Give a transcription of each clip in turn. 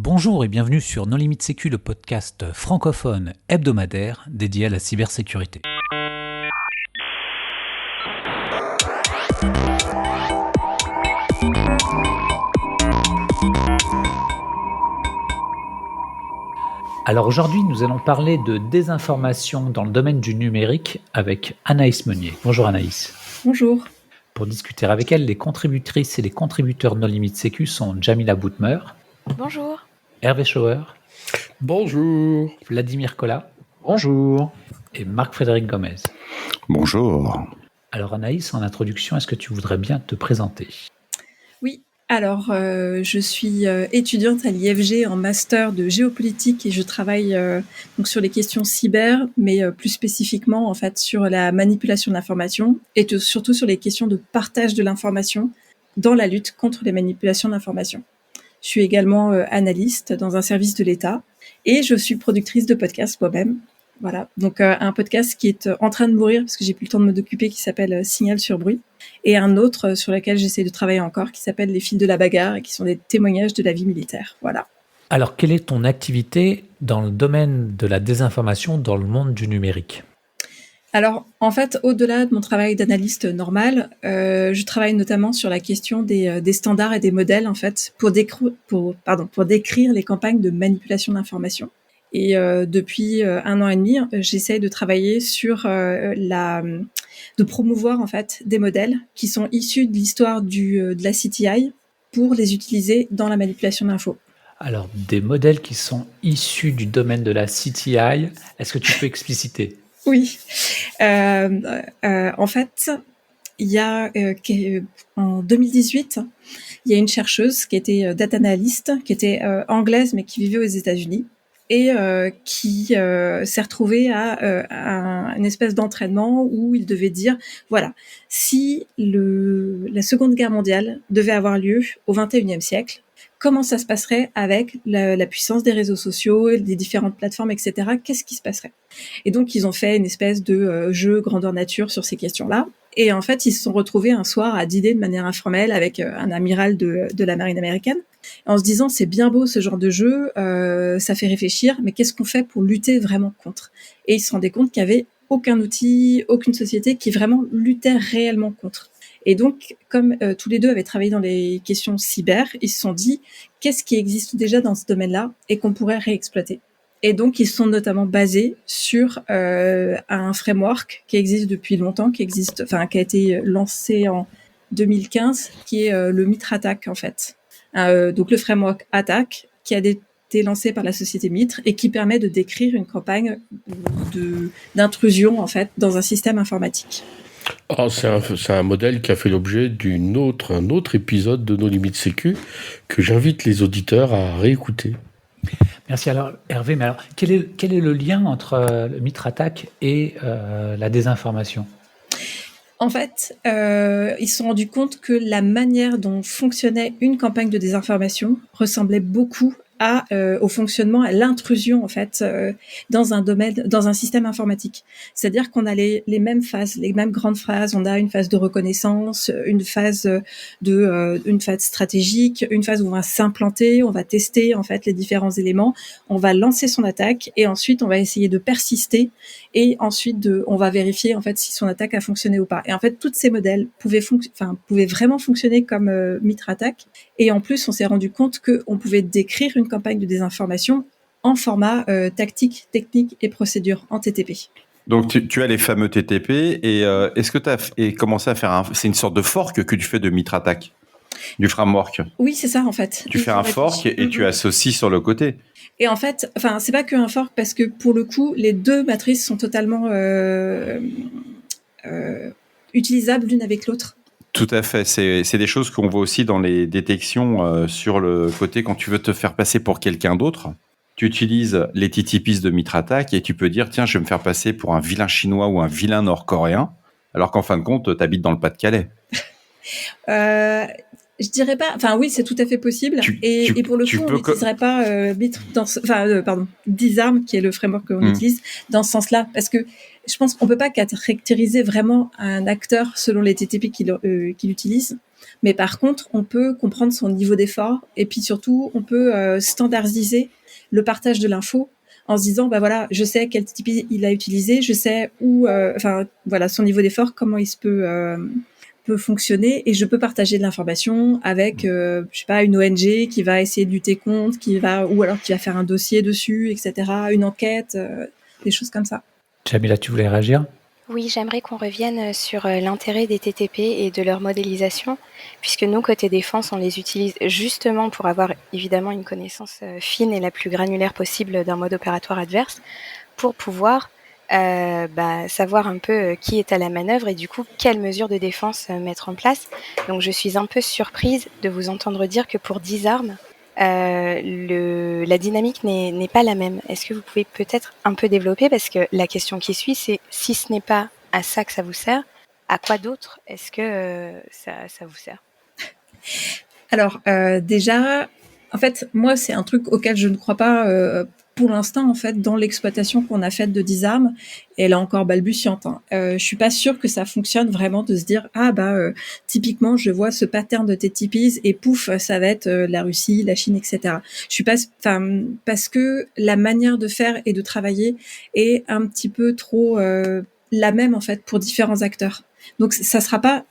Bonjour et bienvenue sur Non Limite Sécu, le podcast francophone hebdomadaire dédié à la cybersécurité. Alors aujourd'hui, nous allons parler de désinformation dans le domaine du numérique avec Anaïs Meunier. Bonjour Anaïs. Bonjour. Pour discuter avec elle, les contributrices et les contributeurs Non Limite Sécu sont Jamila Boutmer. Bonjour. Hervé Schauer. Bonjour. Vladimir Collat. Bonjour. Et Marc-Frédéric Gomez. Bonjour. Alors Anaïs, en introduction, est-ce que tu voudrais bien te présenter ? Oui, alors je suis étudiante à l'IFG en master de géopolitique et je travaille donc sur les questions cyber, mais plus spécifiquement en fait sur la manipulation de l'information et surtout sur les questions de partage de l'information dans la lutte contre les manipulations d'information. Je suis également analyste dans un service de l'État et je suis productrice de podcasts moi-même. Voilà, donc un podcast qui est en train de mourir parce que j'ai plus le temps de me occuper, qui s'appelle Signal sur bruit, et un autre sur lequel j'essaie de travailler encore, qui s'appelle Les fils de la bagarre, et qui sont des témoignages de la vie militaire. Voilà. Alors, quelle est ton activité dans le domaine de la désinformation dans le monde du numérique ? Alors, en fait, au-delà de mon travail d'analyste normal, je travaille notamment sur la question des standards et des modèles, en fait, pour décrire les campagnes de manipulation d'information. Et depuis 1 an et demi, j'essaie de travailler sur de promouvoir en fait des modèles qui sont issus de l'histoire de la CTI pour les utiliser dans la manipulation d'infos. Alors, des modèles qui sont issus du domaine de la CTI, est-ce que tu peux expliciter ? Oui. En fait, il y a en 2018, il y a une chercheuse qui était data analyst, qui était anglaise mais qui vivait aux États-Unis, et qui s'est retrouvée à une espèce d'entraînement où il devait dire, voilà, si la Seconde Guerre mondiale devait avoir lieu au XXIe siècle, comment ça se passerait avec la puissance des réseaux sociaux, des différentes plateformes, etc. Qu'est-ce qui se passerait ? Et donc, ils ont fait une espèce de jeu grandeur nature sur ces questions-là. Et en fait, ils se sont retrouvés un soir à dîner de manière informelle avec un amiral de la marine américaine, en se disant, c'est bien beau ce genre de jeu, ça fait réfléchir, mais qu'est-ce qu'on fait pour lutter vraiment contre ? Et ils se rendaient compte qu'il n'y avait aucun outil, aucune société qui vraiment luttait réellement contre. Et donc, comme tous les deux avaient travaillé dans les questions cyber, ils se sont dit, qu'est-ce qui existe déjà dans ce domaine-là et qu'on pourrait réexploiter ? Et donc, ils sont notamment basés sur un framework qui existe depuis longtemps, qui a été lancé en 2015, qui est le Mitre Attack, en fait. Donc, le framework Attack, qui a été lancé par la société Mitre et qui permet de décrire une campagne d'intrusion, en fait, dans un système informatique. Oh, c'est un modèle qui a fait l'objet d'un autre épisode de Nos Limites Sécu que j'invite les auditeurs à réécouter. Merci. Alors, Hervé, mais alors, quel est le lien entre le Mitre Attack et la désinformation ? En fait, ils se sont rendus compte que la manière dont fonctionnait une campagne de désinformation ressemblait beaucoup au fonctionnement, à l'intrusion en fait dans un système informatique. C'est-à-dire qu'on a les mêmes phases, les mêmes grandes phases. On a une phase de reconnaissance, une phase stratégique, une phase où on va s'implanter, on va tester en fait les différents éléments, on va lancer son attaque et ensuite on va essayer de persister et ensuite on va vérifier en fait si son attaque a fonctionné ou pas. Et en fait, tous ces modèles pouvaient vraiment fonctionner comme Mitre Attack. Et en plus, on s'est rendu compte qu'on pouvait décrire une campagne de désinformation en format tactique, technique et procédure en TTP. Donc tu as les fameux TTP et est-ce que tu as commencé à faire c'est une sorte de fork que tu fais de Mitre Attack, du framework ? Oui, c'est ça en fait. Tu fais un fork et tu associes sur le côté. Et en fait, c'est pas qu'un fork parce que pour le coup, les deux matrices sont totalement utilisables l'une avec l'autre. Tout à fait. C'est des choses qu'on voit aussi dans les détections sur le côté quand tu veux te faire passer pour quelqu'un d'autre. Tu utilises les TTPs de Mitre Attack et tu peux dire, tiens, je vais me faire passer pour un vilain chinois ou un vilain nord-coréen, alors qu'en fin de compte, tu habites dans le Pas-de-Calais. Je dirais pas. Oui, c'est tout à fait possible. Et pour le coup, on n'utiliserait pas Disarm, qui est le framework qu'on utilise, dans ce sens-là, parce que je pense qu'on peut pas caractériser vraiment un acteur selon les TTP qu'il utilise. Mais par contre, on peut comprendre son niveau d'effort et puis surtout, on peut standardiser le partage de l'info en se disant, bah voilà, je sais quel type il a utilisé, je sais où, voilà, son niveau d'effort, comment il se peut fonctionner et je peux partager de l'information avec, je sais pas, une ONG qui va essayer de lutter contre, ou alors qui va faire un dossier dessus, etc., une enquête, des choses comme ça. Jamila, tu voulais réagir? Oui, j'aimerais qu'on revienne sur l'intérêt des TTP et de leur modélisation, puisque nous, côté défense, on les utilise justement pour avoir évidemment une connaissance fine et la plus granulaire possible d'un mode opératoire adverse, pour pouvoir savoir un peu qui est à la manœuvre et du coup, quelles mesures de défense mettre en place. Donc, je suis un peu surprise de vous entendre dire que pour Disarm, la dynamique n'est pas la même. Est-ce que vous pouvez peut-être un peu développer, parce que la question qui suit, c'est si ce n'est pas à ça que ça vous sert, à quoi d'autre est-ce que ça vous sert? Alors déjà, en fait, moi, c'est un truc auquel je ne crois pas pour l'instant, en fait, dans l'exploitation qu'on a faite de Disarm. Et elle est encore balbutiante. Je suis pas sûre que ça fonctionne vraiment de se dire typiquement, je vois ce pattern de TTPs et pouf, ça va être la Russie, la Chine, etc. Je suis pas, parce que la manière de faire et de travailler est un petit peu trop la même en fait pour différents acteurs. Donc ça sera pas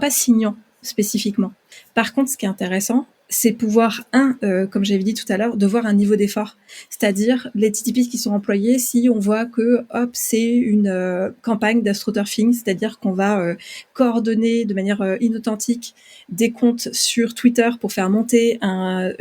signant spécifiquement. Par contre, ce qui est intéressant, c'est pouvoir, comme j'avais dit tout à l'heure, de voir un niveau d'effort. C'est-à-dire, les TTPs qui sont employés, si on voit que, hop, c'est une campagne d'astroturfing, c'est-à-dire qu'on va coordonner de manière inauthentique des comptes sur Twitter pour faire monter un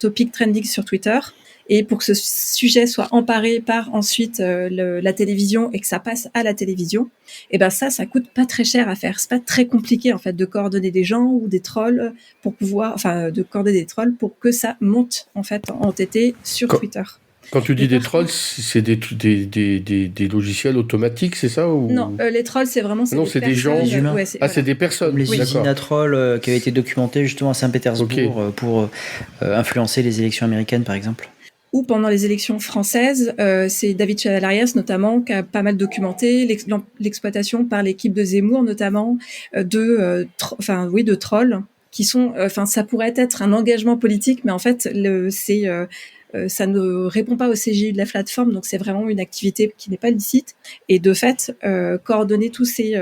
topic trending sur Twitter, et pour que ce sujet soit emparé par ensuite la télévision et que ça passe à la télévision, et ben ça coûte pas très cher à faire. C'est pas très compliqué en fait de coordonner des gens ou des trolls de coordonner des trolls pour que ça monte en fait en TT sur Twitter. Quand tu dis des trolls, c'est des logiciels automatiques, c'est ça ou... Non, les trolls, c'est vraiment des gens humains. Ouais, c'est des personnes. Les usines à trolls qui avaient été documentées justement à Saint-Pétersbourg pour influencer les élections américaines, par exemple. Ou pendant les élections françaises, c'est David Chavalarias notamment qui a pas mal documenté l'exploitation par l'équipe de Zemmour notamment de trolls qui sont, ça pourrait être un engagement politique, mais en fait ça ne répond pas au CGU de la plateforme, donc c'est vraiment une activité qui n'est pas licite. Et de fait, coordonner tous ces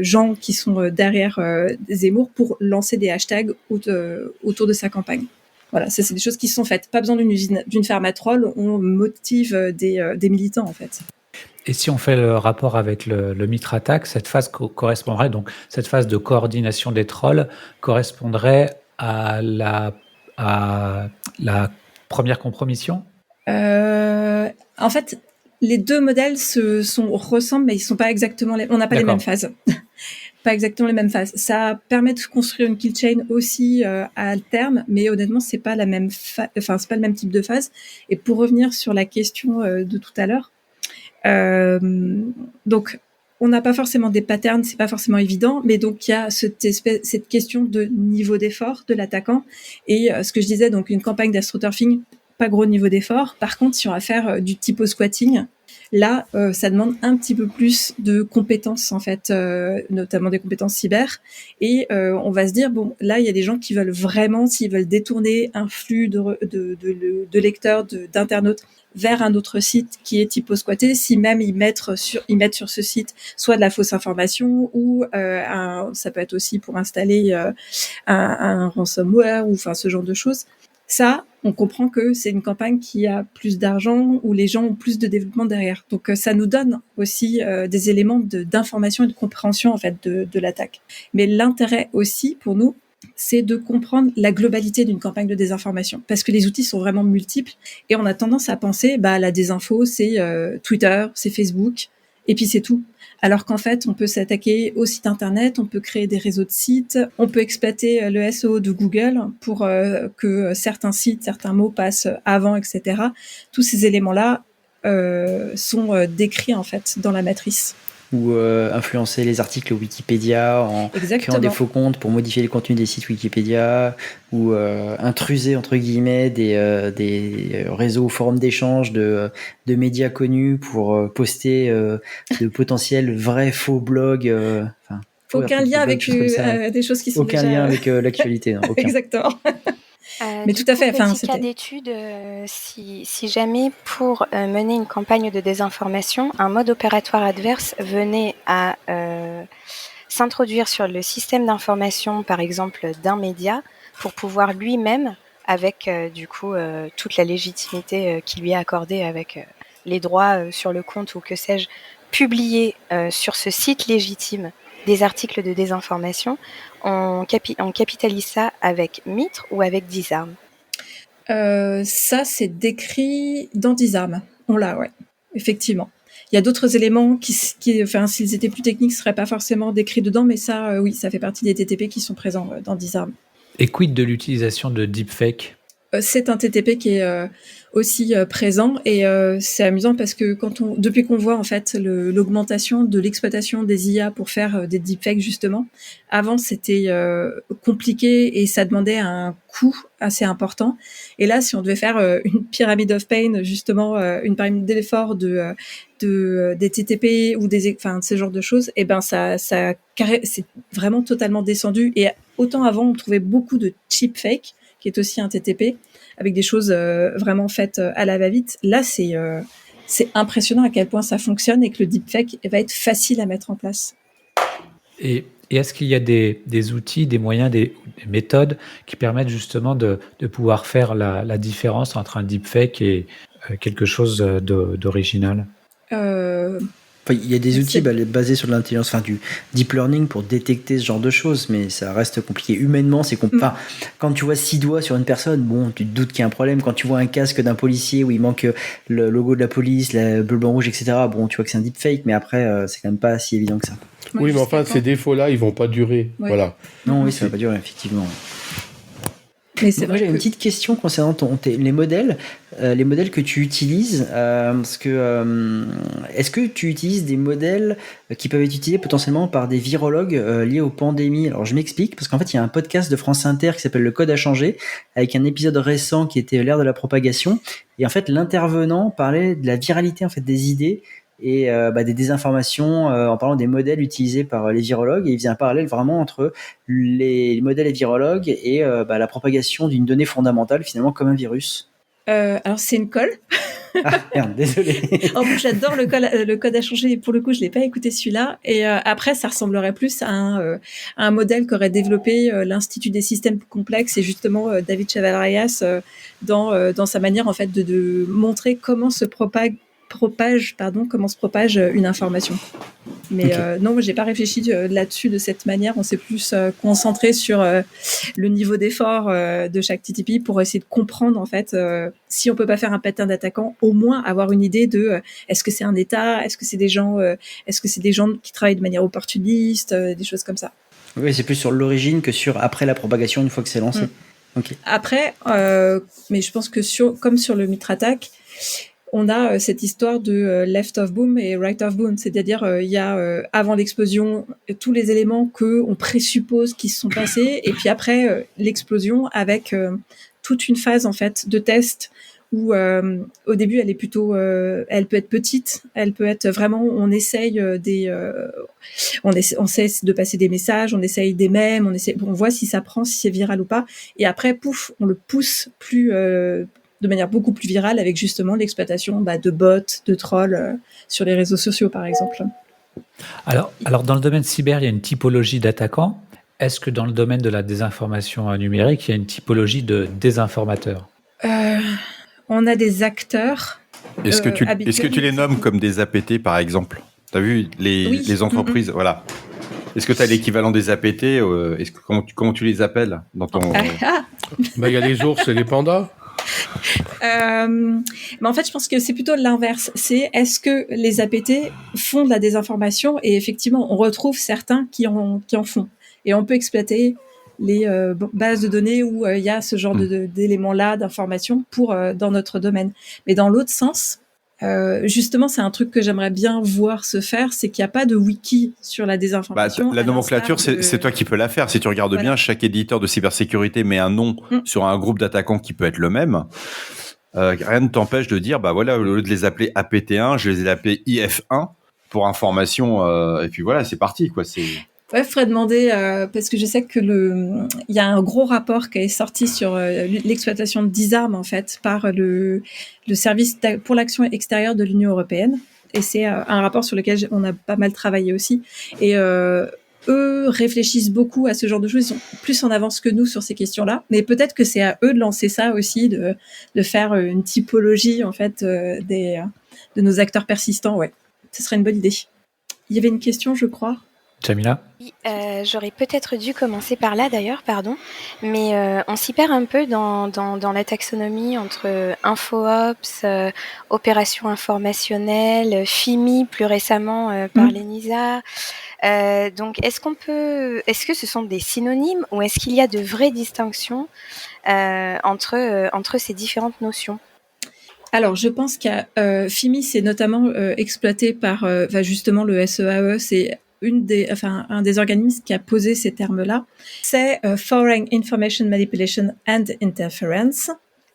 gens qui sont derrière Zemmour pour lancer des hashtags autour de sa campagne. Voilà, ça c'est des choses qui sont faites. Pas besoin d'une ferme à trolls, on motive des militants en fait. Et si on fait le rapport avec le Mitra Attack, cette phase correspondrait, donc cette phase de coordination des trolls correspondrait à la première compromission? En fait, les deux modèles ressemblent, mais ils sont pas exactement on n'a pas les mêmes phases. Pas exactement les mêmes phases. Ça permet de construire une kill chain aussi à terme, mais honnêtement, c'est pas la même c'est pas le même type de phase. Et pour revenir sur la question de tout à l'heure, donc on n'a pas forcément des patterns, c'est pas forcément évident, mais donc il y a cette question de niveau d'effort de l'attaquant. Et ce que je disais, donc une campagne d'astroturfing, pas gros niveau d'effort. Par contre, si on va faire du typo squatting, là, ça demande un petit peu plus de compétences, en fait, notamment des compétences cyber. Et on va se dire, bon, là, il y a des gens qui veulent vraiment, s'ils veulent détourner un flux de lecteurs, d'internautes vers un autre site qui est typo squatté, si même ils mettent sur ce site soit de la fausse information ou ça peut être aussi pour installer un ransomware ou enfin ce genre de choses. Ça, on comprend que c'est une campagne qui a plus d'argent, où les gens ont plus de développement derrière. Donc, ça nous donne aussi des éléments d'information et de compréhension en fait de l'attaque. Mais l'intérêt aussi pour nous, c'est de comprendre la globalité d'une campagne de désinformation, parce que les outils sont vraiment multiples et on a tendance à penser, la désinfo, c'est Twitter, c'est Facebook, et puis c'est tout. Alors qu'en fait, on peut s'attaquer au site internet, on peut créer des réseaux de sites, on peut exploiter le SEO de Google pour que certains sites, certains mots passent avant, etc. Tous ces éléments-là sont décrits en fait dans la matrice. Ou influencer les articles Wikipédia en créant des faux comptes pour modifier les contenus des sites Wikipédia, ou intruser entre guillemets des réseaux forums d'échange de médias connus pour poster de potentiels vrais faux blogs. Aucun lien avec des choses qui sont aucun lien avec l'actualité. Non, aucun. Exactement. Mais tout à fait. Petit cas d'étude, si jamais pour mener une campagne de désinformation, un mode opératoire adverse venait à s'introduire sur le système d'information, par exemple, d'un média, pour pouvoir lui-même, avec toute la légitimité qui lui est accordée avec les droits sur le compte ou que sais-je, publier sur ce site légitime des articles de désinformation, on capitalise ça avec Mitre ou avec Disarm? Ça, c'est décrit dans Disarm. On l'a, ouais, effectivement. Il y a d'autres éléments qui, s'ils étaient plus techniques, ne seraient pas forcément décrits dedans, mais ça, oui, ça fait partie des TTP qui sont présents dans Disarm. Et quid de l'utilisation de deepfake ? C'est un TTP qui est aussi présent et c'est amusant parce que depuis qu'on voit en fait l'augmentation de l'exploitation des IA pour faire des deepfakes justement, avant c'était compliqué et ça demandait un coût assez important. Et là, si on devait faire une pyramide of pain justement, une pyramide d'efforts des TTP ou de ce genre de choses, et ben c'est vraiment totalement descendu. Et autant avant, on trouvait beaucoup de cheap fake qui est aussi un TTP, avec des choses vraiment faites à la va-vite. Là, c'est impressionnant à quel point ça fonctionne et que le deepfake va être facile à mettre en place. Et est-ce qu'il y a des outils, des moyens, des méthodes qui permettent justement de pouvoir faire la différence entre un deepfake et quelque chose d'original ? Il y a des outils basés sur l'intelligence, du deep learning pour détecter ce genre de choses, mais ça reste compliqué. Humainement, c'est compliqué. Quand tu vois 6 doigts sur une personne, bon, tu te doutes qu'il y a un problème. Quand tu vois un casque d'un policier où il manque le logo de la police, le bleu, blanc, rouge, etc., bon, tu vois que c'est un deepfake, mais après, c'est quand même pas si évident que ça. Oui, mais enfin, ces défauts-là, ils vont pas durer. Ouais. Voilà. Non, oui, ça va pas durer, effectivement. Mais c'est moi, j'ai une petite question concernant les modèles que tu utilises. Parce que est-ce que tu utilises des modèles qui peuvent être utilisés potentiellement par des virologues liés aux pandémies ? Alors, je m'explique, parce qu'en fait, il y a un podcast de France Inter qui s'appelle Le Code a changé, avec un épisode récent qui était l'ère de la propagation. Et en fait, l'intervenant parlait de la viralité en fait des idées et des désinformations en parlant des modèles utilisés par les virologues, et il faisait un parallèle vraiment entre les modèles et virologues et la propagation d'une donnée fondamentale finalement comme un virus. Alors c'est une colle. Ah merde, désolé. En plus, j'adore le code a changé, et pour le coup je l'ai pas écouté celui-là, et après ça ressemblerait plus à un modèle qu'aurait développé l'Institut des systèmes complexes, et justement David Chavalrias dans sa manière en fait de montrer comment se propage une information. Mais okay. Non, moi j'ai pas réfléchi là-dessus de cette manière. On s'est plus concentré sur le niveau d'effort de chaque TTP pour essayer de comprendre en fait si on peut pas faire un pattern d'attaquant, au moins avoir une idée de est-ce que c'est un État, est-ce que c'est des gens qui travaillent de manière opportuniste, des choses comme ça. Oui, c'est plus sur l'origine que sur après la propagation une fois que c'est lancé. Okay. Après, mais je pense que comme sur le Mitre Attack, on a cette histoire de left of boom et right of boom, c'est-à-dire il y a avant l'explosion tous les éléments que on présuppose qui se sont passés, et puis après l'explosion avec toute une phase en fait de test où au début elle est plutôt, elle peut être petite, elle peut être vraiment, on essaye on essaie de passer des messages, on essaye des mèmes, on voit si ça prend, si c'est viral ou pas, et après pouf, on le pousse plus de manière beaucoup plus virale avec justement l'exploitation de bots, de trolls sur les réseaux sociaux par exemple. Alors dans le domaine cyber, il y a une typologie d'attaquants. Est-ce que dans le domaine de la désinformation numérique, il y a une typologie de désinformateurs ? On a des acteurs. Est-ce que tu les nommes comme des APT par exemple ? Tu as vu les entreprises, voilà. Est-ce que tu as l'équivalent des APT comment tu les appelles dans ton... Il y a les ours et les pandas. Mais en fait, je pense que c'est plutôt l'inverse. C'est est-ce que les APT font de la désinformation, et effectivement, on retrouve certains qui en font. Et on peut exploiter les bases de données où il y a ce genre d'éléments-là, d'informations dans notre domaine. Mais dans l'autre sens, justement, c'est un truc que j'aimerais bien voir se faire, c'est qu'il n'y a pas de wiki sur la désinformation. La nomenclature, c'est toi qui peux la faire. Si tu regardes bien, chaque éditeur de cybersécurité met un nom sur un groupe d'attaquants qui peut être le même. Rien ne t'empêche de dire, au lieu de les appeler APT1, je les ai appelés IF1 pour information, et puis voilà, c'est parti, quoi. Ouais, faudrait demander parce que je sais que il y a un gros rapport qui est sorti sur l'exploitation de 10 armes en fait par le service pour l'action extérieure de l'Union européenne et c'est un rapport sur lequel on a pas mal travaillé aussi et eux réfléchissent beaucoup à ce genre de choses, ils sont plus en avance que nous sur ces questions-là, mais peut-être que c'est à eux de lancer ça aussi, de faire une typologie en fait de nos acteurs persistants, ouais. Ce serait une bonne idée. Il y avait une question, je crois. Jamila? Oui, j'aurais peut-être dû commencer par là d'ailleurs, pardon, mais on s'y perd un peu dans la taxonomie entre InfoOps, opérations informationnelles, FIMI plus récemment par l'ENISA. Donc est-ce que ce sont des synonymes ou est-ce qu'il y a de vraies distinctions entre ces différentes notions? Alors, je pense qu'il y a FIMI, c'est notamment exploité par justement le SEAE, c'est un des organismes qui a posé ces termes-là. C'est Foreign Information Manipulation and Interference.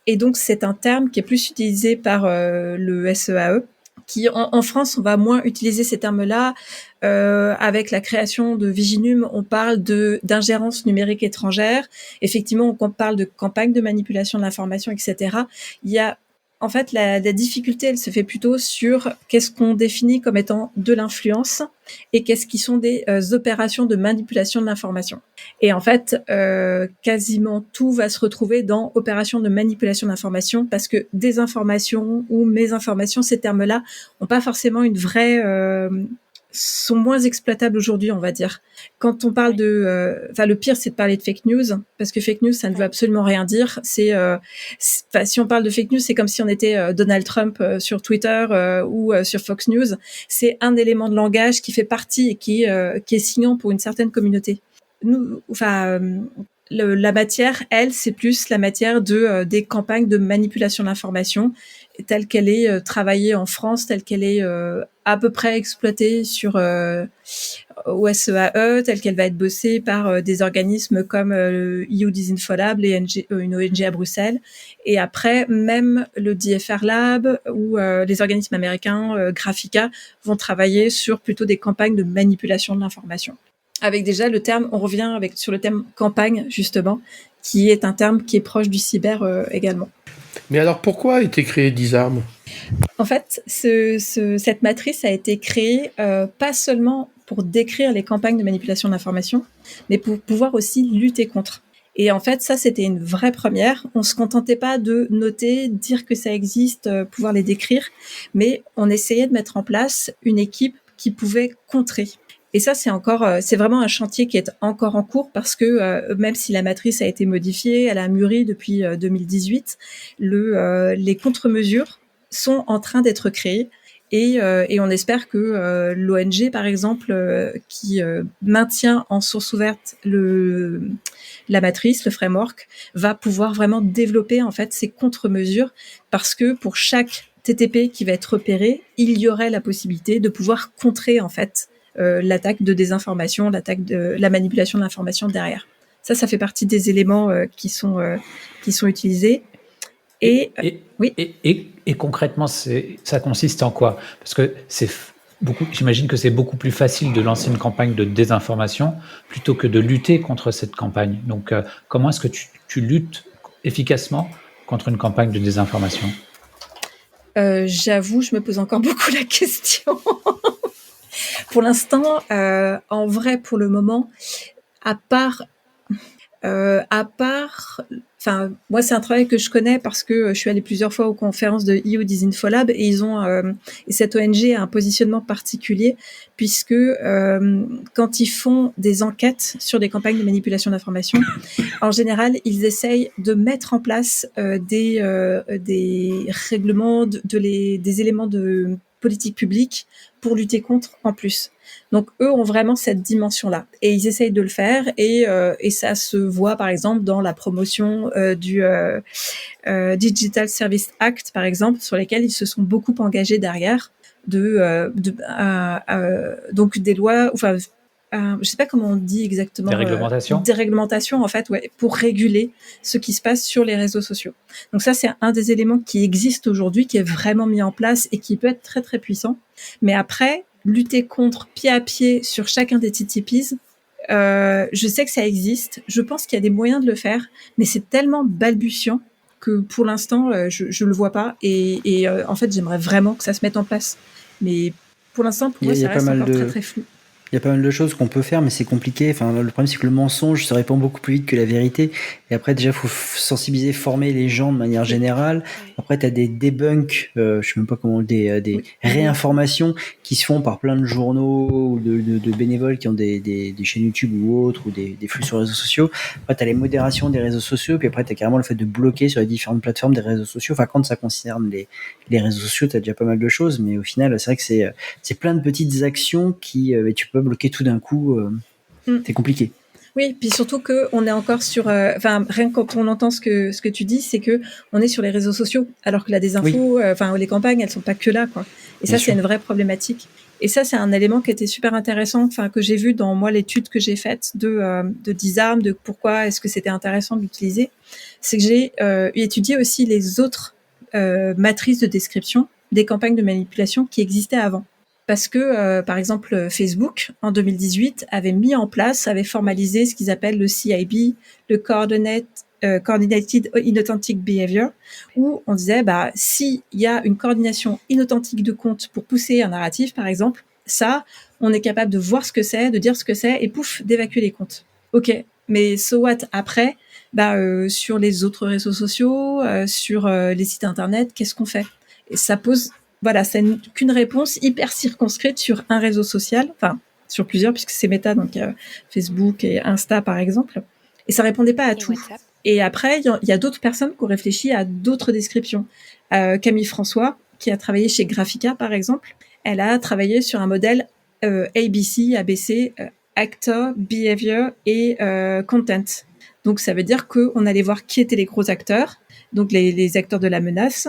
Et donc, c'est un terme qui est plus utilisé par le SEAE. Qui en France, on va moins utiliser ces termes-là. Avec la création de Viginum, on parle d'ingérence numérique étrangère. Effectivement, on parle de campagne de manipulation de l'information, etc. Il y a en fait, la difficulté, elle se fait plutôt sur qu'est-ce qu'on définit comme étant de l'influence et qu'est-ce qui sont des opérations de manipulation de l'information. Et en fait, quasiment tout va se retrouver dans opération de manipulation d'information parce que désinformation ou mésinformation, ces termes-là n'ont pas forcément une vraie... sont moins exploitables aujourd'hui, on va dire. Quand on parle le pire, c'est de parler de fake news, parce que fake news, ça ne veut absolument rien dire. Si on parle de fake news, c'est comme si on était Donald Trump sur Twitter ou sur Fox News. C'est un élément de langage qui fait partie et qui est signant pour une certaine communauté. La matière, elle, c'est plus la matière des campagnes de manipulation de l'information, telle qu'elle est travaillée en France, telle qu'elle est à peu près exploitée au SEAE, telle qu'elle va être bossée par des organismes comme EU Disinfolab, une ONG à Bruxelles. Et après, même le DFR Lab ou les organismes américains, Graphica, vont travailler sur plutôt des campagnes de manipulation de l'information. Avec déjà le terme, on revient sur le terme campagne, justement, qui est un terme qui est proche du cyber également. Mais alors, pourquoi a été créé 10 armes ? En fait, cette matrice a été créée pas seulement pour décrire les campagnes de manipulation d'information, mais pour pouvoir aussi lutter contre. Et en fait, ça, c'était une vraie première. On se contentait pas de noter, dire que ça existe, pouvoir les décrire, mais on essayait de mettre en place une équipe qui pouvait contrer. Et ça, c'est vraiment un chantier qui est encore en cours parce que même si la matrice a été modifiée, elle a mûri depuis 2018, les contre-mesures sont en train d'être créées et on espère que l'ONG, par exemple, qui maintient en source ouverte la matrice, le framework, va pouvoir vraiment développer en fait ces contre-mesures parce que pour chaque TTP qui va être repéré, il y aurait la possibilité de pouvoir contrer en fait l'attaque de désinformation, l'attaque de la manipulation de l'information derrière. Ça fait partie des éléments qui sont utilisés. Et concrètement, ça consiste en quoi ? Parce que j'imagine que c'est beaucoup plus facile de lancer une campagne de désinformation plutôt que de lutter contre cette campagne. Donc, comment est-ce que tu luttes efficacement contre une campagne de désinformation ? J'avoue, je me pose encore beaucoup la question. Pour l'instant, en vrai, pour le moment, à part, moi, c'est un travail que je connais parce que je suis allée plusieurs fois aux conférences de EU Disinfolab et et cette ONG a un positionnement particulier puisque quand ils font des enquêtes sur des campagnes de manipulation d'information, en général, ils essayent de mettre en place des règlements, des éléments de politique publique pour lutter contre en plus. Donc eux ont vraiment cette dimension-là et ils essayent de le faire et ça se voit par exemple dans la promotion du Digital Service Act par exemple, sur lesquels ils se sont beaucoup engagés derrière donc des lois, je sais pas comment on dit exactement. Des réglementations en fait, ouais, pour réguler ce qui se passe sur les réseaux sociaux. Donc ça, c'est un des éléments qui existe aujourd'hui, qui est vraiment mis en place et qui peut être très très puissant. Mais après, lutter contre pied à pied sur chacun des TTPs, je sais que ça existe. Je pense qu'il y a des moyens de le faire, mais c'est tellement balbutiant que pour l'instant, je le vois pas. Et en fait, j'aimerais vraiment que ça se mette en place. Mais pour l'instant, pour moi, ça reste encore très très flou. Il y a pas mal de choses qu'on peut faire, mais c'est compliqué. Enfin, le problème, c'est que le mensonge se répand beaucoup plus vite que la vérité. Et après, déjà, il faut sensibiliser, former les gens de manière générale. Après, tu as des debunks, je sais même pas comment, des réinformations qui se font par plein de journaux ou de bénévoles qui ont des chaînes YouTube ou autres, ou des flux sur les réseaux sociaux. Après, tu as les modérations des réseaux sociaux, puis après, tu as carrément le fait de bloquer sur les différentes plateformes des réseaux sociaux. Enfin, quand ça concerne les réseaux sociaux, tu as déjà pas mal de choses, mais au final, c'est vrai que c'est plein de petites actions qui, tu peux bloquer tout d'un coup, c'est compliqué. Oui, puis surtout que on est encore sur, rien que quand on entend ce que tu dis, c'est que on est sur les réseaux sociaux, alors que la désinfo, les campagnes, elles sont pas que là, quoi. Et ça, c'est une vraie problématique. Et ça, c'est un élément qui était super intéressant, que j'ai vu dans moi l'étude que j'ai faite de Disarm, de pourquoi est-ce que c'était intéressant d'utiliser. C'est que j'ai étudié aussi les autres matrices de description des campagnes de manipulation qui existaient avant. Parce que, par exemple, Facebook, en 2018, avait formalisé ce qu'ils appellent le CIB, le Coordinated Inauthentic Behavior, où on disait, s'il y a une coordination inauthentique de compte pour pousser un narratif, par exemple, ça, on est capable de voir ce que c'est, de dire ce que c'est, et pouf, d'évacuer les comptes. Ok, mais so what après? Sur les autres réseaux sociaux, sur les sites internet, qu'est-ce qu'on fait? Et ça pose... Voilà, c'est qu'une réponse hyper circonscrite sur un réseau social, sur plusieurs, puisque c'est méta, donc Facebook et Insta par exemple, et ça répondait pas à tout. WhatsApp. Et après, il y a d'autres personnes qui ont réfléchi à d'autres descriptions. Camille François, qui a travaillé chez Graphica par exemple, elle a travaillé sur un modèle ABC, Actor, Behavior et Content. Donc ça veut dire qu'on allait voir qui étaient les gros acteurs, donc les acteurs de la menace.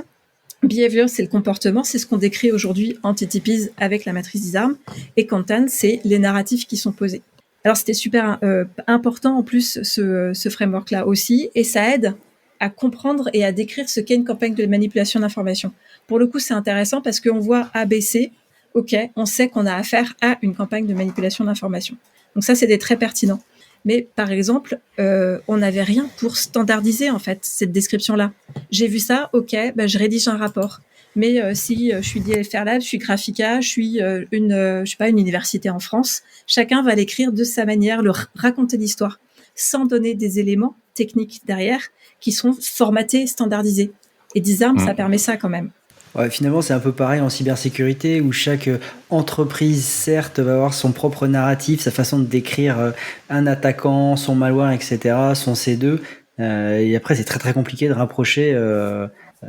Behavior, c'est le comportement, c'est ce qu'on décrit aujourd'hui en TTPs avec la matrice Disarm. Et Content, c'est les narratifs qui sont posés. Alors, c'était super important en plus, ce framework-là aussi, et ça aide à comprendre et à décrire ce qu'est une campagne de manipulation d'information. Pour le coup, c'est intéressant parce qu'on voit ABC, ok, on sait qu'on a affaire à une campagne de manipulation d'information. Donc ça, c'est des traits pertinents. Mais par exemple, on n'avait rien pour standardiser en fait cette description-là. J'ai vu ça, ok, je rédige un rapport. Mais si je suis DLFR Lab, je suis Graphica, je suis une université en France, chacun va l'écrire de sa manière, raconter l'histoire, sans donner des éléments techniques derrière qui sont formatés, standardisés. Et Disarm, ça permet ça quand même. Ouais, finalement, c'est un peu pareil en cybersécurité où chaque entreprise, certes, va avoir son propre narratif, sa façon de décrire un attaquant, son malware, etc., son C2. Et après, c'est très très compliqué de rapprocher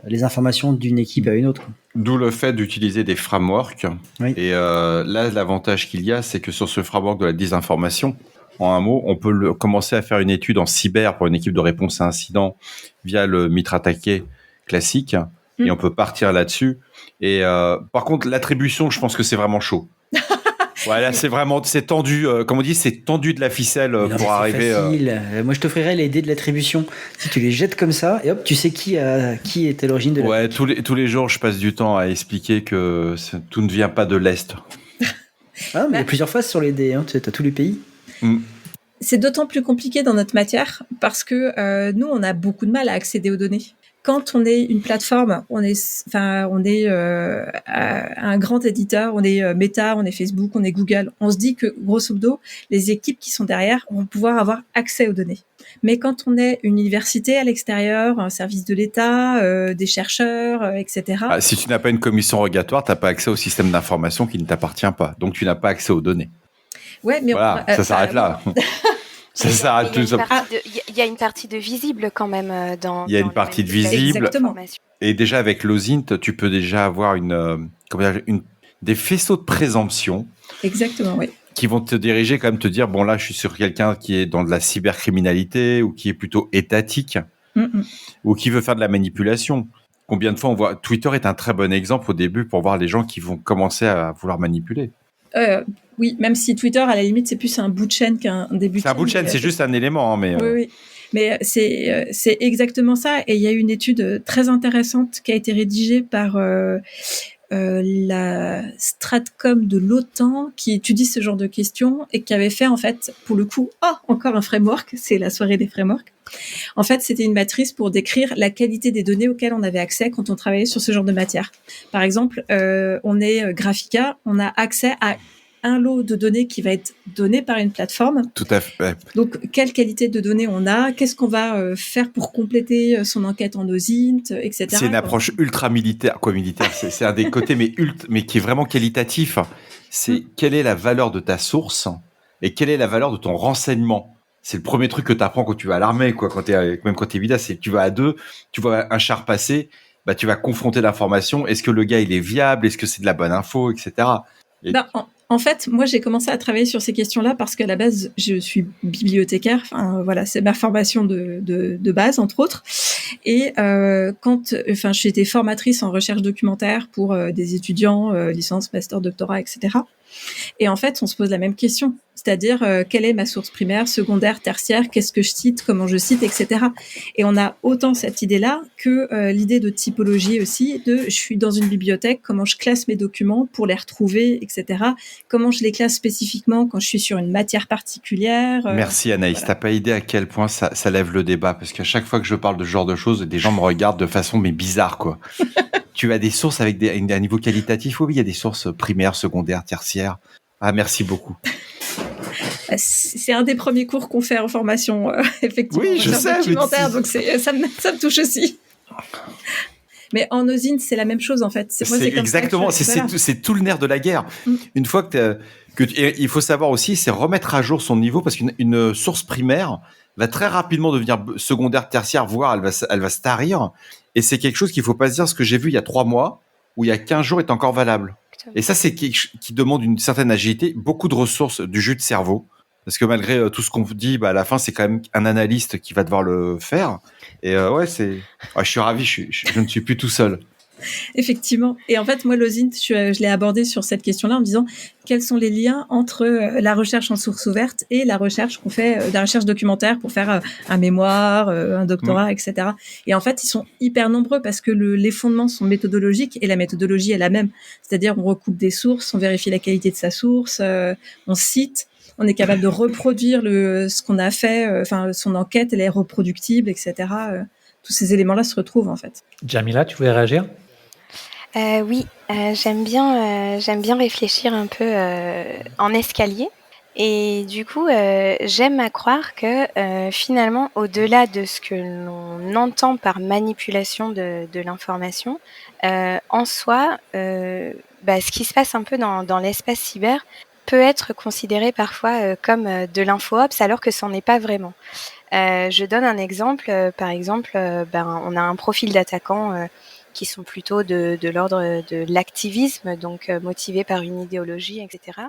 les informations d'une équipe à une autre. D'où le fait d'utiliser des frameworks. Oui. Et là, l'avantage qu'il y a, c'est que sur ce framework de la désinformation, en un mot, on peut commencer à faire une étude en cyber pour une équipe de réponse à incident via le MITRE-ATT&CK classique. Et on peut partir là-dessus. Et par contre, l'attribution, je pense que c'est vraiment chaud. Voilà, c'est tendu. Comme on dit, c'est tendu de la ficelle pour arriver. Facile. Moi, je t'offrirais les dés de l'attribution. Si tu les jettes comme ça, et hop, tu sais qui est à l'origine de la. Ouais, tous les jours, je passe du temps à expliquer que tout ne vient pas de l'Est. Ah, mais il y a plusieurs phases sur les dés. Hein. Tu sais, t'as tous les pays. C'est d'autant plus compliqué dans notre matière parce que nous, on a beaucoup de mal à accéder aux données. Quand on est une plateforme, on est un grand éditeur, on est Meta, on est Facebook, on est Google. On se dit que, grosso modo, les équipes qui sont derrière vont pouvoir avoir accès aux données. Mais quand on est une université à l'extérieur, un service de l'État, des chercheurs, etc. Si tu n'as pas une commission rogatoire, tu n'as pas accès au système d'information qui ne t'appartient pas. Donc, tu n'as pas accès aux données. Ouais, mais voilà, ça s'arrête là. Ça s'arrête tout ça. Il y a une partie de visible quand même dans. Il y a une partie de visible. Exactement. Et déjà avec l'OSINT, tu peux déjà avoir des faisceaux de présomption. Exactement, oui. Qui vont te diriger quand même, te dire bon là, je suis sur quelqu'un qui est dans de la cybercriminalité ou qui est plutôt étatique ou qui veut faire de la manipulation. Combien de fois on voit Twitter est un très bon exemple au début pour voir les gens qui vont commencer à vouloir manipuler. Oui, même si Twitter, à la limite, c'est plus un bout de chaîne qu'un début de chaîne. C'est un bout de chaîne, c'est juste un élément. Mais Oui. Mais c'est exactement ça. Et il y a une étude très intéressante qui a été rédigée par la Stratcom de l'OTAN qui étudie ce genre de questions et qui avait fait en fait, pour le coup, encore un framework, c'est la soirée des frameworks. En fait, c'était une matrice pour décrire la qualité des données auxquelles on avait accès quand on travaillait sur ce genre de matière. Par exemple, on est Graphica, on a accès à un lot de données qui va être donné par une plateforme. Tout à fait. Donc, quelle qualité de données on a? Qu'est-ce qu'on va faire pour compléter son enquête en OSINT, etc. C'est une approche ultra militaire. Militaire, c'est un des côtés, mais qui est vraiment qualitatif. C'est quelle est la valeur de ta source et quelle est la valeur de ton renseignement. C'est le premier truc que tu apprends quand tu vas à l'armée, quoi. Même quand t'es vidéaste, c'est que tu vas à 2, tu vois un char passer, bah, tu vas confronter l'information. Est-ce que le gars, il est viable? Est-ce que c'est de la bonne info, etc. En fait, moi, j'ai commencé à travailler sur ces questions-là parce qu'à la base, je suis bibliothécaire. Enfin, voilà, c'est ma formation de base, entre autres. Et j'étais formatrice en recherche documentaire pour des étudiants, licence, master, doctorat, etc. Et en fait, on se pose la même question, c'est-à-dire quelle est ma source primaire, secondaire, tertiaire, qu'est-ce que je cite, comment je cite, etc. Et on a autant cette idée-là que l'idée de typologie aussi, je suis dans une bibliothèque, comment je classe mes documents pour les retrouver, etc. Comment je les classe spécifiquement quand je suis sur une matière particulière. Merci Anaïs, voilà. T'as pas idée à quel point ça lève le débat, parce qu'à chaque fois que je parle de ce genre de choses, des gens me regardent de façon bizarre, quoi. Tu as des sources avec un niveau qualitatif? Oui, il y a des sources primaires, secondaires, tertiaires. Ah, merci beaucoup. C'est un des premiers cours qu'on fait en formation, effectivement. Oui, je sais. Documentaire, donc ça me touche aussi. Mais en OSINT, c'est la même chose, en fait. C'est exactement, c'est tout le nerf de la guerre. Une fois il faut savoir aussi, c'est remettre à jour son niveau, parce qu'une source primaire va très rapidement devenir secondaire, tertiaire, voire elle va se tarir. Et c'est quelque chose qu'il faut pas se dire, ce que j'ai vu il y a 3 mois, ou il y a 15 jours est encore valable. Et ça, c'est qui demande une certaine agilité, beaucoup de ressources, du jus de cerveau. Parce que malgré tout ce qu'on dit, à la fin, c'est quand même un analyste qui va devoir le faire. Et je suis ravi, je ne suis plus tout seul. Effectivement. Et en fait, moi, l'OSINT, je l'ai abordé sur cette question-là en me disant quels sont les liens entre la recherche en source ouverte et la recherche qu'on fait, la recherche documentaire pour faire un mémoire, un doctorat, etc. Et en fait, ils sont hyper nombreux parce que les fondements sont méthodologiques et la méthodologie est la même. C'est-à-dire, on recoupe des sources, on vérifie la qualité de sa source, on cite, on est capable de reproduire ce qu'on a fait, son enquête, elle est reproductible, etc. Tous ces éléments-là se retrouvent, en fait. Jamila, tu voulais réagir? Oui, j'aime bien réfléchir un peu en escalier. Et du coup, j'aime à croire que finalement, au-delà de ce que l'on entend par manipulation de l'information, en soi, ce qui se passe un peu dans l'espace cyber peut être considéré parfois comme de l'info-ops, alors que c'en est pas vraiment. Je donne un exemple. Par exemple, on a un profil d'attaquant qui sont plutôt de l'ordre de l'activisme, donc motivés par une idéologie, etc.,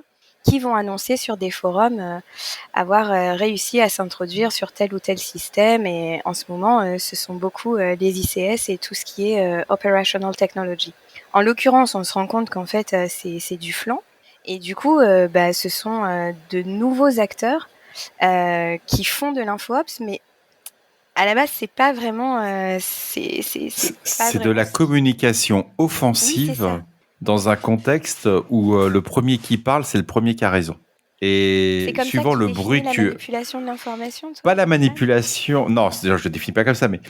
qui vont annoncer sur des forums avoir réussi à s'introduire sur tel ou tel système. Et en ce moment, ce sont beaucoup les ICS et tout ce qui est Operational Technology. En l'occurrence, on se rend compte qu'en fait, c'est du flan. Et du coup, ce sont de nouveaux acteurs qui font de l'info-ops, mais à la base, c'est pas vraiment. C'est de la communication offensive, oui, dans un contexte où le premier qui parle, c'est le premier qui a raison. Et comme suivant ça le bruit que. La manipulation de l'information. Pas la manipulation. Non, je le définis pas comme ça, mais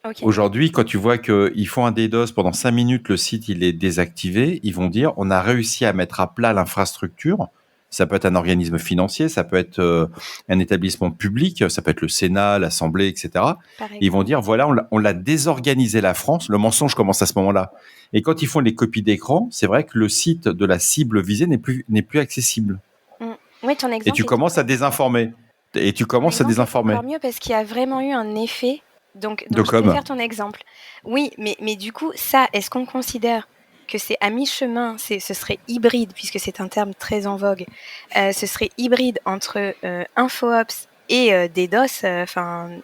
okay. Aujourd'hui, quand tu vois qu'ils font un DDoS pendant 5 minutes, le site il est désactivé, ils vont dire on a réussi à mettre à plat l'infrastructure. Ça peut être un organisme financier, ça peut être un établissement public, ça peut être le Sénat, l'Assemblée, etc. Ils vont dire, voilà, on l'a désorganisé la France. Le mensonge commence à ce moment-là. Et quand ils font les copies d'écran, c'est vrai que le site de la cible visée n'est plus accessible. Oui, ton exemple. Et tu commences à désinformer. Encore mieux parce qu'il y a vraiment eu un effet. Donc je préfère ton exemple. Oui, mais du coup, ça, est-ce qu'on considère que c'est à mi-chemin, ce serait hybride, puisque c'est un terme très en vogue, ce serait hybride entre InfoOps et DDoS,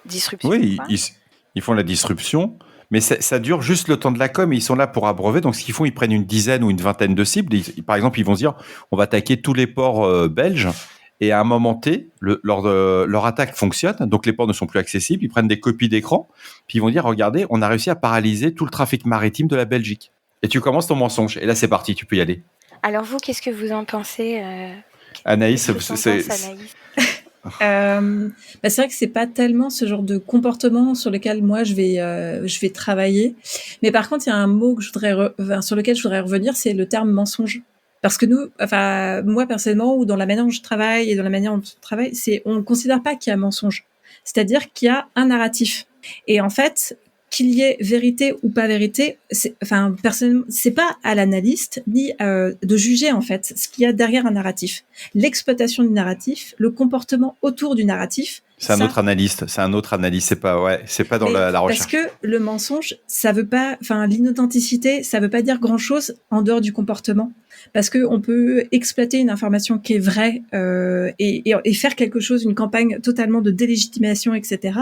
disruption. Oui, ils font la disruption, mais ça dure juste le temps de la com, et ils sont là pour abreuver, donc ce qu'ils font, ils prennent une dizaine ou une vingtaine de cibles, par exemple, ils vont se dire, on va attaquer tous les ports belges, et à un moment T, leur attaque fonctionne, donc les ports ne sont plus accessibles, ils prennent des copies d'écran, puis ils vont dire, regardez, on a réussi à paralyser tout le trafic maritime de la Belgique. Et tu commences ton mensonge. Et là, c'est parti, tu peux y aller. Alors vous, qu'est-ce que vous en pensez Anaïs, c'est vrai que c'est pas tellement ce genre de comportement sur lequel moi je vais travailler. Mais par contre, il y a un mot que sur lequel je voudrais revenir, c'est le terme mensonge. Parce que moi personnellement, ou dans la manière dont je travaille et dans la manière dont on travaille, on ne considère pas qu'il y a mensonge. C'est-à-dire qu'il y a un narratif. Et en fait, qu'il y ait vérité ou pas vérité, personnellement, c'est pas à l'analyste ni de juger en fait ce qu'il y a derrière un narratif. L'exploitation du narratif, le comportement autour du narratif. C'est un autre analyste. C'est pas dans la recherche. Parce que le mensonge, ça veut pas, l'inauthenticité, ça veut pas dire grand chose en dehors du comportement. Parce que on peut exploiter une information qui est vraie et faire quelque chose, une campagne totalement de délégitimation, etc.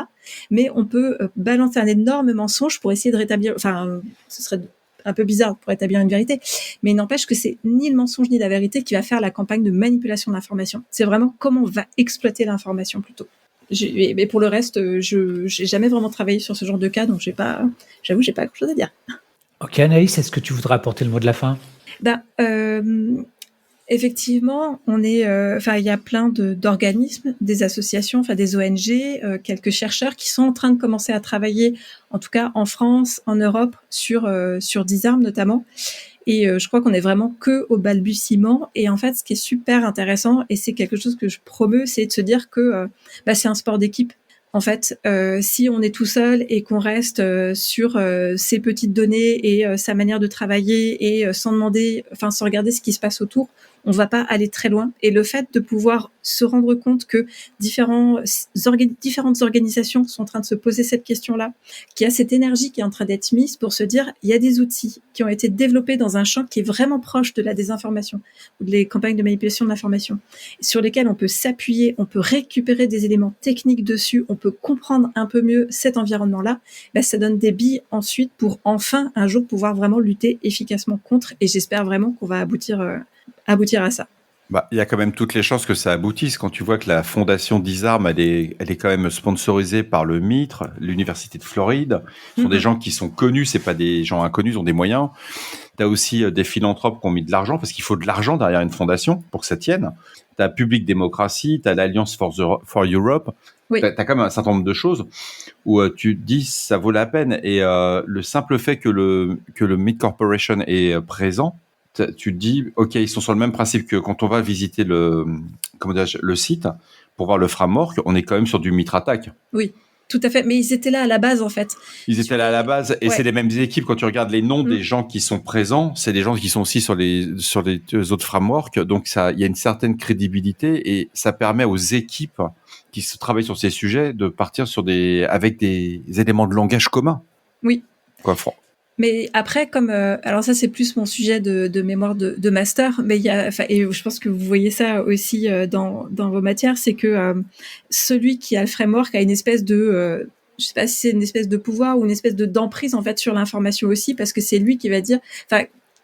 Mais on peut balancer un énorme mensonge pour essayer de rétablir. Ce serait un peu bizarre pour établir une vérité, mais il n'empêche que c'est ni le mensonge ni la vérité qui va faire la campagne de manipulation de l'information. C'est vraiment comment on va exploiter l'information plutôt. Mais pour le reste, j'ai jamais vraiment travaillé sur ce genre de cas, donc j'avoue, j'ai pas grand chose à dire. Ok, Anaïs, est-ce que tu voudrais apporter le mot de la fin? Effectivement, il y a plein d'organismes, des associations, des ONG, quelques chercheurs qui sont en train de commencer à travailler, en tout cas en France, en Europe, sur Disarm notamment. Et je crois qu'on est vraiment que au balbutiement. Et en fait, ce qui est super intéressant, et c'est quelque chose que je promeus, c'est de se dire que c'est un sport d'équipe. En fait, si on est tout seul et qu'on reste sur ses petites données et sa manière de travailler et sans regarder ce qui se passe autour, on va pas aller très loin. Et le fait de pouvoir se rendre compte que différentes organisations sont en train de se poser cette question-là, qu'il y a cette énergie qui est en train d'être mise pour se dire, il y a des outils qui ont été développés dans un champ qui est vraiment proche de la désinformation ou des campagnes de manipulation de l'information, sur lesquelles on peut s'appuyer, on peut récupérer des éléments techniques dessus, on peut comprendre un peu mieux cet environnement-là. Ça donne des billes ensuite pour enfin un jour pouvoir vraiment lutter efficacement contre. Et j'espère vraiment qu'on va aboutir à ça. Il y a quand même toutes les chances que ça aboutisse quand tu vois que la fondation Disarm, elle est quand même sponsorisée par le MITRE, l'Université de Floride. Ce sont des gens qui sont connus, c'est pas des gens inconnus, ils ont des moyens. Tu as aussi des philanthropes qui ont mis de l'argent, parce qu'il faut de l'argent derrière une fondation pour que ça tienne. Tu as Public Democracy, tu as l'Alliance for Europe. Oui. Tu as quand même un certain nombre de choses où tu te dis ça vaut la peine. Et le simple fait que le Mid Corporation est présent, tu te dis, OK, ils sont sur le même principe que quand on va visiter le site pour voir le framework, on est quand même sur du Mitrattack. Oui, tout à fait. Mais ils étaient là à la base, en fait. Ils étaient là à la base et c'est les mêmes équipes. Quand tu regardes les noms des gens qui sont présents, c'est des gens qui sont aussi sur les autres frameworks. Donc, il y a une certaine crédibilité et ça permet aux équipes qui se travaillent sur ces sujets de partir avec des éléments de langage communs. Oui. Mais après, alors ça c'est plus mon sujet de mémoire de master, mais et je pense que vous voyez ça aussi dans vos matières, c'est que celui qui a le framework a une espèce de je sais pas si c'est une espèce de pouvoir ou une espèce d'emprise en fait sur l'information aussi, parce que c'est lui qui va dire,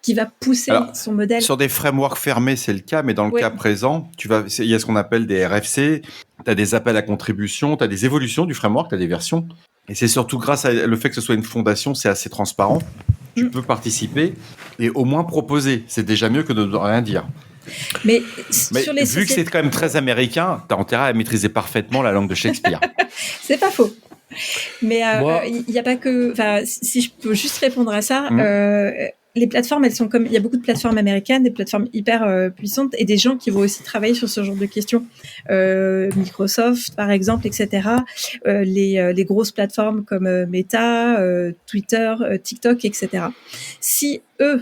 qui va pousser son modèle. Sur des frameworks fermés, c'est le cas, mais dans le cas présent, il y a ce qu'on appelle des RFC, tu as des appels à contribution, tu as des évolutions du framework, tu as des versions. Et c'est surtout grâce à le fait que ce soit une fondation, c'est assez transparent. Tu peux participer et au moins proposer. C'est déjà mieux que de ne rien dire. Mais vu que c'est quand même très américain, tu as intérêt à maîtriser parfaitement la langue de Shakespeare. C'est pas faux. Mais il n'y a pas que... Si je peux juste répondre à ça... Les plateformes, elles sont il y a beaucoup de plateformes américaines, des plateformes hyper puissantes et des gens qui vont aussi travailler sur ce genre de questions. Microsoft, par exemple, etc. Les grosses plateformes comme Meta, Twitter, TikTok, etc. Si eux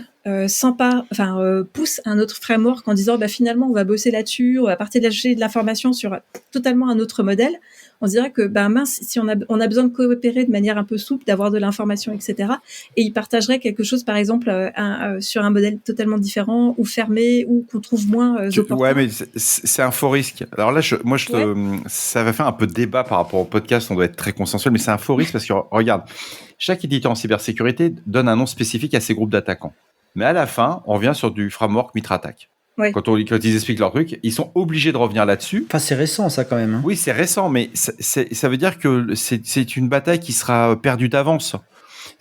poussent un autre framework en disant finalement on va bosser là-dessus, on va partager de l'information sur totalement un autre modèle, on se dirait que mince, si on a besoin de coopérer de manière un peu souple, d'avoir de l'information, etc. Et ils partageraient quelque chose, par exemple, sur un modèle totalement différent ou fermé ou qu'on trouve moins opportun. Ouais, mais c'est un faux risque. Alors là, ça va faire un peu de débat par rapport au podcast, on doit être très consensuel, mais c'est un faux risque parce que, regarde, chaque éditeur en cybersécurité donne un nom spécifique à ses groupes d'attaquants. Mais à la fin, on revient sur du framework Mitrattack. Ouais. Quand ils expliquent leur truc, ils sont obligés de revenir là-dessus. C'est récent, ça, quand même. Oui, c'est récent, mais ça veut dire que c'est une bataille qui sera perdue d'avance.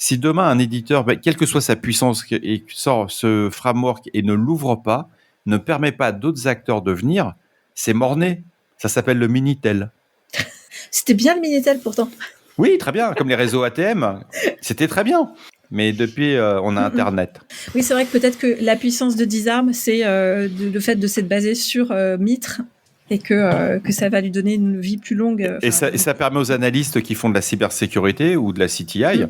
Si demain un éditeur, quelle que soit sa puissance, et sort ce framework et ne l'ouvre pas, ne permet pas à d'autres acteurs de venir, c'est mort-né. Ça s'appelle le Minitel. C'était bien le Minitel pourtant. Oui, très bien, comme les réseaux ATM, c'était très bien. Mais depuis, on a Internet. Oui, c'est vrai que peut-être que la puissance de Disarm, c'est le fait de s'être basé sur Mitre et que ça va lui donner une vie plus longue. Et ça permet aux analystes qui font de la cybersécurité ou de la CTI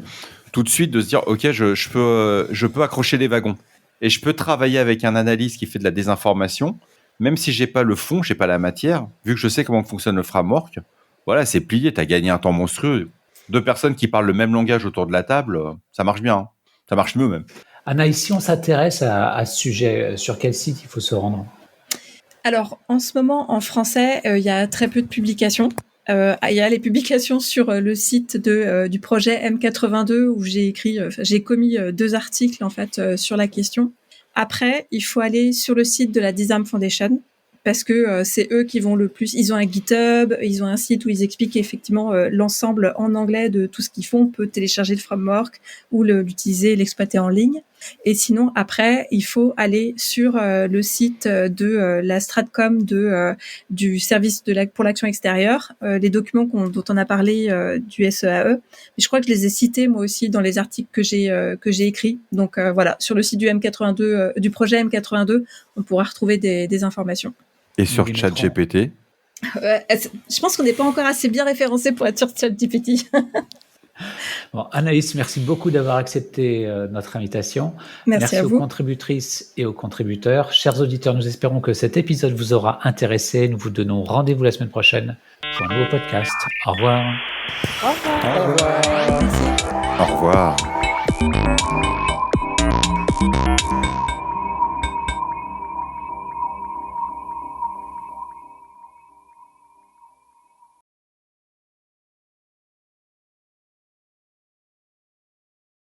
tout de suite de se dire, OK, je peux accrocher les wagons. Et je peux travailler avec un analyste qui fait de la désinformation, même si j'ai pas le fond, j'ai pas la matière, vu que je sais comment fonctionne le framework. Voilà, c'est plié, tu as gagné un temps monstrueux. 2 personnes qui parlent le même langage autour de la table, ça marche bien. Ça marche mieux même. Anaïs, si on s'intéresse à ce sujet, sur quel site il faut se rendre ? Alors, en ce moment, en français, il y a très peu de publications. Il y a les publications sur le site du projet M82 où j'ai commis 2 articles en fait sur la question. Après, il faut aller sur le site de la Disarm Foundation parce que c'est eux qui vont le plus. Ils ont un GitHub, ils ont un site où ils expliquent effectivement l'ensemble en anglais de tout ce qu'ils font. On peut télécharger le framework ou l'utiliser, l'exploiter en ligne. Et sinon, après, il faut aller sur le site de la Stratcom du service pour l'action extérieure, les documents dont on a parlé du SEAE. Mais je crois que je les ai cités moi aussi dans les articles que j'ai écrits. Donc voilà, sur le site du M82, du projet M82, on pourra retrouver des informations. Et sur ChatGPT ? Je pense qu'on n'est pas encore assez bien référencé pour être sur ChatGPT. Bon, Anaïs, merci beaucoup d'avoir accepté notre invitation. Merci à aux vous. Contributrices et aux contributeurs. Chers auditeurs, nous espérons que cet épisode vous aura intéressé. Nous vous donnons rendez-vous la semaine prochaine pour un nouveau podcast. Au revoir. Au revoir. Au revoir. Au revoir.